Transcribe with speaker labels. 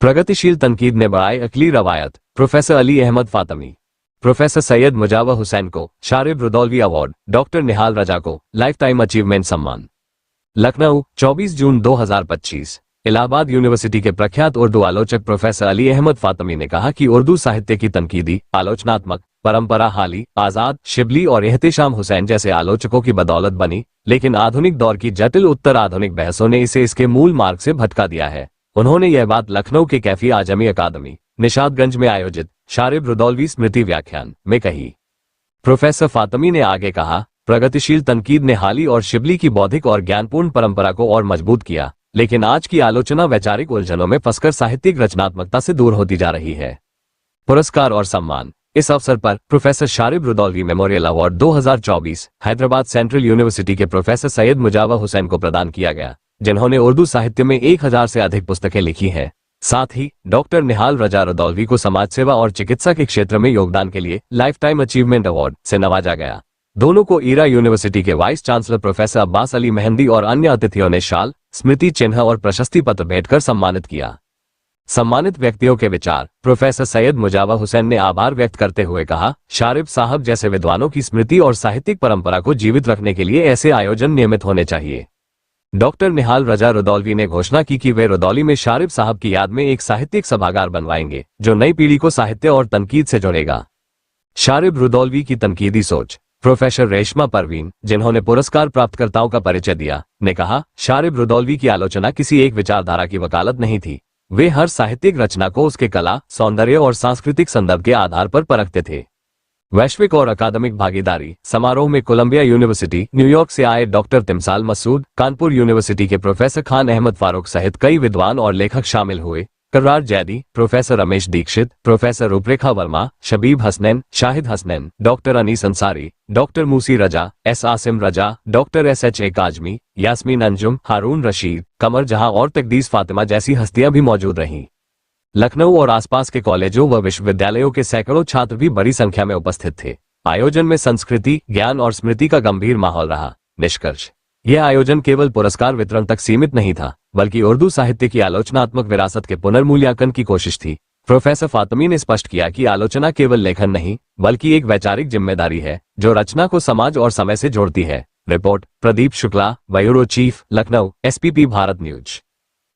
Speaker 1: प्रगतिशील तनकीद ने बढ़ाई अकली रवायत, प्रोफेसर अली अहमद फातमी। प्रोफेसर सैयद मुजावर हुसैन को शारिब रुदौलवी अवार्ड, डॉक्टर निहाल रजा को लाइफ टाइम अचीवमेंट सम्मान। लखनऊ, 24 जून 2025। इलाहाबाद यूनिवर्सिटी के प्रख्यात उर्दू आलोचक प्रोफेसर अली अहमद फातमी ने कहा कि उर्दू साहित्य की तनकीदी, आलोचनात्मक परंपरा हाली, आजाद, शिबली और एहतेशाम हुसैन जैसे आलोचकों की बदौलत बनी, लेकिन आधुनिक दौर की जटिल उत्तर आधुनिक बहसों ने इसे इसके मूल मार्ग से भटका दिया है। उन्होंने यह बात लखनऊ के कैफी आजमी अकादमी, निशादगंज में आयोजित शारिब रुदौलवी स्मृति व्याख्यान में कही। प्रोफेसर फातमी ने आगे कहा, प्रगतिशील तनकीद ने हाली और शिबली की बौद्धिक और ज्ञानपूर्ण परंपरा को और मजबूत किया, लेकिन आज की आलोचना वैचारिक उलझनों में फंसकर साहित्यिक रचनात्मकता से दूर होती जा रही है। पुरस्कार और सम्मान। इस अवसर पर professor Sharib Rudaulvi memorial award 2024 Hyderabad central university के प्रोफेसर सैयद मुजावर हुसैन को प्रदान किया गया, जिन्होंने उर्दू साहित्य में 1000 से अधिक पुस्तकें लिखी हैं। साथ ही डॉक्टर निहाल रजा रुदौलवी को समाज सेवा और चिकित्सा के क्षेत्र में योगदान के लिए लाइफ टाइम अचीवमेंट अवार्ड से नवाजा गया। दोनों को ईरा यूनिवर्सिटी के vice chancellor professor Abbas Ali mehndi और अन्य अतिथियों ने शाल, स्मृति चिन्ह और प्रशस्ति पत्र भेंट कर सम्मानित किया। सम्मानित व्यक्तियों के विचार। प्रोफेसर सैयद मुजावर हुसैन ने आभार व्यक्त करते हुए कहा, शारिब साहब जैसे विद्वानों की स्मृति और साहित्यिक परंपरा को जीवित रखने के लिए ऐसे आयोजन नियमित होने चाहिए। डॉक्टर निहाल रजा रुदौलवी ने घोषणा की कि वे रुदौली में शारिब साहब की याद में एक साहित्यिक सभागार बनवाएंगे, जो नई पीढ़ी को साहित्य और तनकीद से जोड़ेगा। शारिब रुदौलवी की तनकीदी सोच। प्रोफेसर रेशमा परवीन, जिन्होंने पुरस्कार प्राप्तकर्ताओं का परिचय दिया, ने कहा, शारिब रुदौलवी की आलोचना किसी एक विचारधारा की वकालत नहीं थी। वे हर साहित्यिक रचना को उसके कला, सौंदर्य और सांस्कृतिक संदर्भ के आधार पर परखते थे। वैश्विक और अकादमिक भागीदारी। समारोह में कोलंबिया यूनिवर्सिटी, न्यूयॉर्क से आए डॉक्टर तिमसाल मसूद, कानपुर यूनिवर्सिटी के प्रोफेसर खान अहमद फारूक सहित कई विद्वान और लेखक शामिल हुए। करार जैदी, प्रोफेसर रमेश दीक्षित, प्रोफेसर रूपरेखा वर्मा, शबीब हसनैन, शाहिद हसनैन, डॉक्टर अनीस अंसारी, डॉक्टर मूसी रजा, एस आसिम रजा, डॉक्टर SH काजमी, यास्मीन अंजुम, हारून रशीद, कमर जहां और तकदीस फातिमा जैसी हस्तियां भी मौजूद रहीं। लखनऊ और आसपास के कॉलेजों व विश्वविद्यालयों के सैकड़ों छात्र भी बड़ी संख्या में उपस्थित थे। आयोजन में संस्कृति, ज्ञान और स्मृति का गंभीर माहौल रहा। निष्कर्ष। यह आयोजन केवल पुरस्कार वितरण तक सीमित नहीं था, बल्कि उर्दू साहित्य की आलोचनात्मक विरासत के पुनर्मूल्यांकन की कोशिश थी। प्रोफेसर फातमी ने स्पष्ट किया कि आलोचना केवल लेखन नहीं, बल्कि एक वैचारिक जिम्मेदारी है, जो रचना को समाज और समय से जोड़ती है। Report Pradeep Shukla, bureau chief, Lucknow, SPP Bharat news.